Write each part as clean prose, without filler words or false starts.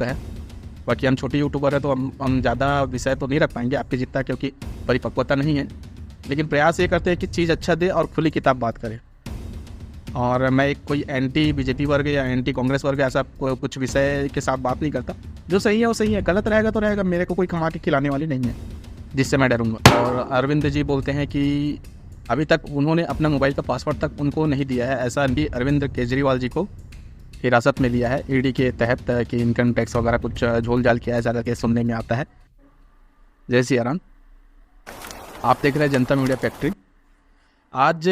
है। बाकी हम छोटे यूट्यूबर हैं तो हम ज़्यादा विषय तो नहीं रख पाएंगे आपके जितना, क्योंकि परिपक्वता नहीं है। लेकिन प्रयास ये करते हैं कि चीज़ अच्छा दे और खुली किताब बात करें। और मैं एक कोई एंटी बीजेपी वर्ग या एंटी कांग्रेस वर्ग ऐसा कुछ विषय के साथ बात नहीं करता। जो सही है वो सही है, गलत रहेगा तो रहेगा, मेरे को कोई कमा के खिलाने वाली नहीं है जिससे मैं डरूंगा। और अरविंद जी बोलते हैं कि अभी तक उन्होंने अपना मोबाइल का पासवर्ड तक उनको नहीं दिया है। ऐसा अरविंद केजरीवाल जी को हिरासत में लिया है ईडी के तहत कि इनकम टैक्स वगैरह कुछ झोल झाल किया है, ज़्यादा के सुनने में आता है। जय सिया राम। आप देख रहे हैं जनता मीडिया फैक्ट्री। आज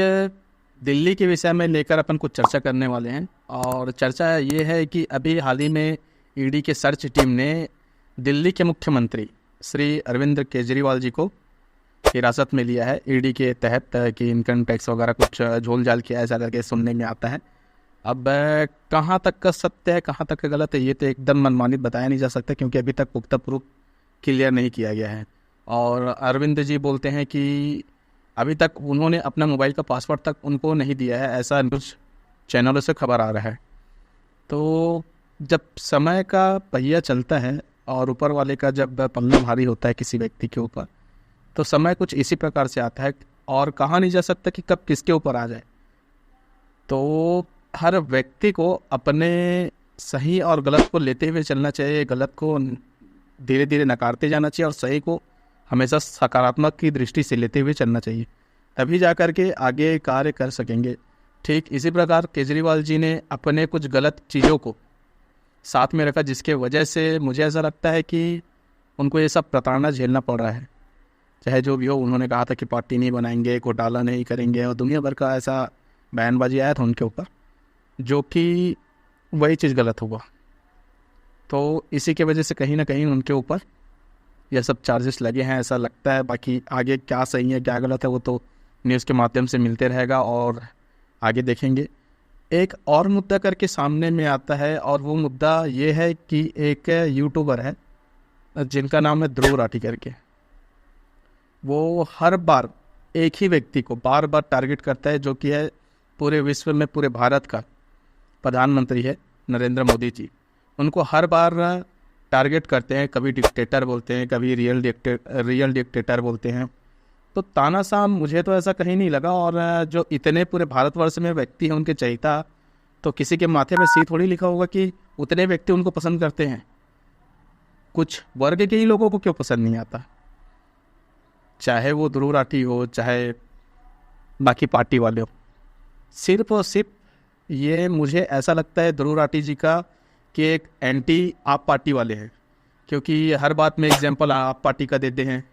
दिल्ली के विषय में लेकर अपन कुछ चर्चा करने वाले हैं। और चर्चा ये है कि अभी हाल ही में ईडी के सर्च टीम ने दिल्ली के मुख्यमंत्री श्री अरविंद केजरीवाल जी को हिरासत में लिया है ईडी के तहत कि इनकम टैक्स वगैरह कुछ झोल झाल किया है, ज़्यादा के सुनने में आता है। अब कहाँ तक का सत्य है, कहाँ तक का गलत है, ये तो एकदम मनमानित बताया नहीं जा सकता, क्योंकि अभी तक पुख्ता प्रूफ क्लियर नहीं किया गया है। और अरविंद जी बोलते हैं कि अभी तक उन्होंने अपना मोबाइल का पासवर्ड तक उनको नहीं दिया है, ऐसा न्यूज़ चैनलों से खबर आ रहा है। तो जब समय का पहिया चलता है और ऊपर वाले का जब पल्ला भारी होता है किसी व्यक्ति के ऊपर, तो समय कुछ इसी प्रकार से आता है और कहा नहीं जा सकता कि कब किसके ऊपर आ जाए। तो हर व्यक्ति को अपने सही और गलत को लेते हुए चलना चाहिए, गलत को धीरे धीरे नकारते जाना चाहिए और सही को हमेशा सकारात्मक की दृष्टि से लेते हुए चलना चाहिए, तभी जा कर के आगे कार्य कर सकेंगे। ठीक इसी प्रकार केजरीवाल जी ने अपने कुछ गलत चीज़ों को साथ में रखा, जिसके वजह से मुझे ऐसा लगता है कि उनको ये सब प्रताड़ना झेलना पड़ रहा है। चाहे जो भी हो, उन्होंने कहा था कि पार्टी नहीं बनाएंगे, घोटाला नहीं करेंगे, और दुनिया भर का ऐसा बयानबाजी आया था उनके ऊपर, जो कि वही चीज़ गलत हुआ। तो इसी के वजह से कहीं ना कहीं उनके ऊपर यह सब चार्जेस लगे हैं, ऐसा लगता है। बाकी आगे क्या सही है क्या गलत है वो तो न्यूज़ के माध्यम से मिलते रहेगा और आगे देखेंगे। एक और मुद्दा करके सामने में आता है, और वो मुद्दा ये है कि एक यूट्यूबर है जिनका नाम है ध्रुव राठी करके। वो हर बार एक ही व्यक्ति को बार बार टारगेट करता है, जो कि है पूरे विश्व में, पूरे भारत का प्रधानमंत्री है नरेंद्र मोदी जी। उनको हर बार टारगेट करते हैं, कभी डिक्टेटर बोलते हैं, कभी रियल डिक्टेटर बोलते हैं। तो तानाशाह मुझे तो ऐसा कहीं नहीं लगा। और जो इतने पूरे भारतवर्ष में व्यक्ति हैं उनके चहेता, तो किसी के माथे पे सी थोड़ी लिखा होगा कि उतने व्यक्ति उनको पसंद करते हैं। कुछ वर्ग के ही लोगों को क्यों पसंद नहीं आता, चाहे वो ध्रुव राठी हो चाहे बाकी पार्टी वाले हो। सिर्फ और सिर्फ ये मुझे ऐसा लगता है ध्रुव राठी जी का कि एक एंटी आप पार्टी वाले हैं, क्योंकि हर बात में एग्जांपल आप पार्टी का देते हैं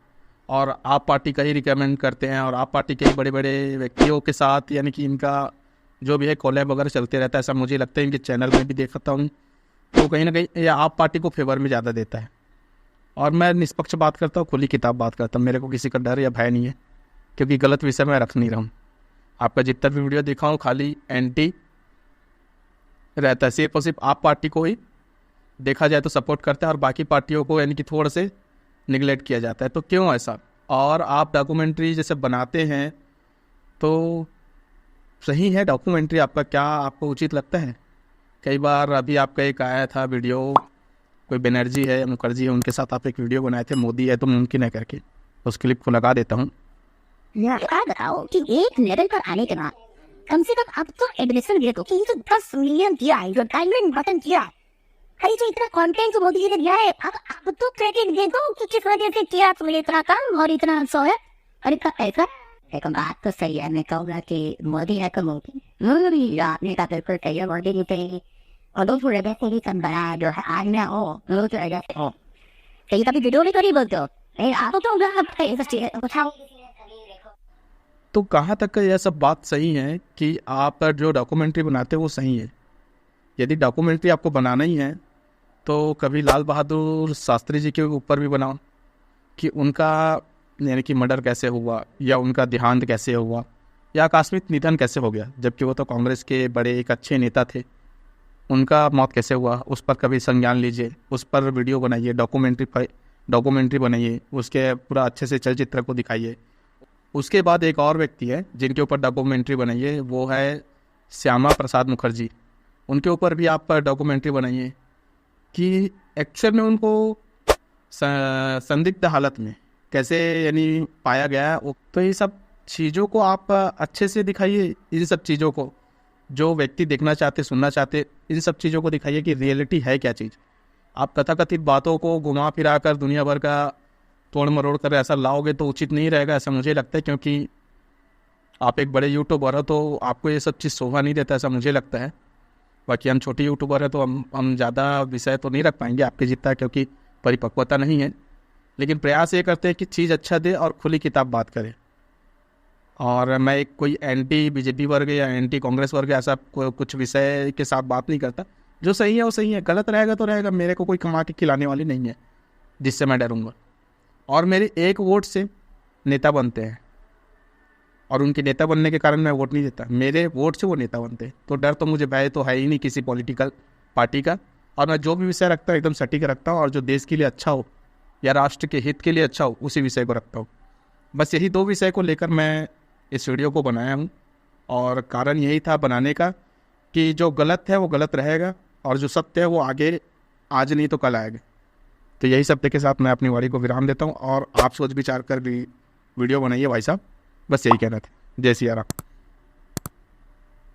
और आप पार्टी का ही रिकमेंड करते हैं, और आप पार्टी के ही बड़े बड़े व्यक्तियों के साथ यानी कि इनका जो भी है कोलैब वगैरह चलते रहता है। ऐसा मुझे लगता है इनके चैनल में भी देखता हूँ, तो कहीं ना कहीं ये आप पार्टी को फेवर में ज़्यादा देता है। और मैं निष्पक्ष बात करता हूँ, खुली किताब बात करता हूँ, मेरे को किसी का डर या भय नहीं है, क्योंकि गलत विषय में रख नहीं रहा हूँ। आपका जितना भी वीडियो देखा हूँ खाली एंटी रहता है, सिर्फ और सिर्फ आप पार्टी को ही देखा जाए तो सपोर्ट करता है और बाकी पार्टियों को यानी कि थोड़ा से निगलेक्ट किया जाता है। तो क्यों ऐसा? और आप डॉक्यूमेंट्री जैसे बनाते हैं तो सही है, डॉक्यूमेंट्री आपका क्या आपको उचित लगता है? कई बार अभी आपका एक आया था वीडियो, कोई बनर्जी है मुखर्जी है उनके साथ आप एक वीडियो बनाए थे, मोदी है तो मुमकिन है करके, उस क्लिप को लगा देता हूँ। बताओ कि एक लेवल पर आने के बाद कम से कम अब तो एडमिशन दे दो कि ये तो 10 मिलियन दिया है, जो डायमंड बटन किया, अरे जो इतना कंटेंट तो मोदी जी ने दिया है, अब तो क्रेडिट दे दो कि किस वजह से किया तुमने इतना काम और इतना सो है और इतना पैसा। एक बात तो सही है, मैं कहूँगा कि मोदी है तो मोदी आपने का बिल्कुल सही है, मोदी जी पे और दो पूरे वैसे ही कम बना जो है आज में हो वो तो ऐसा हो कहीं कभी वीडियो भी तो नहीं बोलते हो, आप तो तो कहाँ तक यह सब बात सही है कि आप जो डॉक्यूमेंट्री बनाते हो वो सही है? यदि डॉक्यूमेंट्री आपको बनाना ही है तो कभी लाल बहादुर शास्त्री जी के ऊपर भी बनाओ कि उनका यानी कि मर्डर कैसे हुआ, या उनका देहांत कैसे हुआ, या आकस्मिक निधन कैसे हो गया, जबकि वो तो कांग्रेस के बड़े एक अच्छे नेता थे, उनका मौत कैसे हुआ, उस पर कभी संज्ञान लीजिए, उस पर वीडियो बनाइए, डॉक्यूमेंट्री बनाइए, उसके पूरा अच्छे से चलचित्र को दिखाइए। उसके बाद एक और व्यक्ति है जिनके ऊपर डॉक्यूमेंट्री बनाइए, वो है श्यामा प्रसाद मुखर्जी। उनके ऊपर भी आप डॉक्यूमेंट्री बनाइए कि एक्चुअल में उनको संदिग्ध हालत में कैसे यानी पाया गया वो, तो ये सब चीज़ों को आप अच्छे से दिखाइए। इन सब चीज़ों को जो व्यक्ति देखना चाहते, सुनना चाहते, इन सब चीज़ों को दिखाइए कि रियलिटी है क्या चीज़। आप तथाकथित बातों को घुमा फिरा कर दुनिया भर का तोड़ मरोड़ कर ऐसा लाओगे तो उचित नहीं रहेगा, ऐसा मुझे लगता है। क्योंकि आप एक बड़े यूट्यूबर हो तो आपको ये सब चीज़ शोभा नहीं देता, ऐसा मुझे लगता है। बाकी हम छोटे यूट्यूबर हैं तो हम ज़्यादा विषय तो नहीं रख पाएंगे आपके जितना, क्योंकि परिपक्वता नहीं है। लेकिन प्रयास ये करते हैं कि चीज़ अच्छा दे और खुली किताब बात करें। और मैं एक कोई एंटी बीजेपी वर्ग या एंटी कांग्रेस वर्ग ऐसा कुछ विषय के साथ बात नहीं करता। जो सही है वो सही है, गलत रहेगा तो रहेगा। मेरे को कोई कमा के खिलाने वाली नहीं है जिससे मैं डरूंगा। और मेरे एक वोट से नेता बनते हैं, और उनके नेता बनने के कारण मैं वोट नहीं देता, मेरे वोट से वो नेता बनते हैं। तो डर तो मुझे भय तो है ही नहीं किसी पॉलिटिकल पार्टी का। और मैं जो भी विषय रखता हूँ एकदम सटीक रखता हूँ, और जो देश के लिए अच्छा हो या राष्ट्र के हित के लिए अच्छा हो उसी विषय को रखता हूँ। बस यही 2 विषय को लेकर मैं इस वीडियो को बनाया हूँ। और कारण यही था बनाने का कि जो गलत है वो गलत रहेगा, और जो सत्य है वो आगे आज नहीं तो कल आएगा। तो यही सत्य के साथ मैं अपनी वाणी को विराम देता हूँ। और आप सोच विचार कर भी वीडियो बनाइए भाई साहब, बस यही कहना था। जय सिया राम।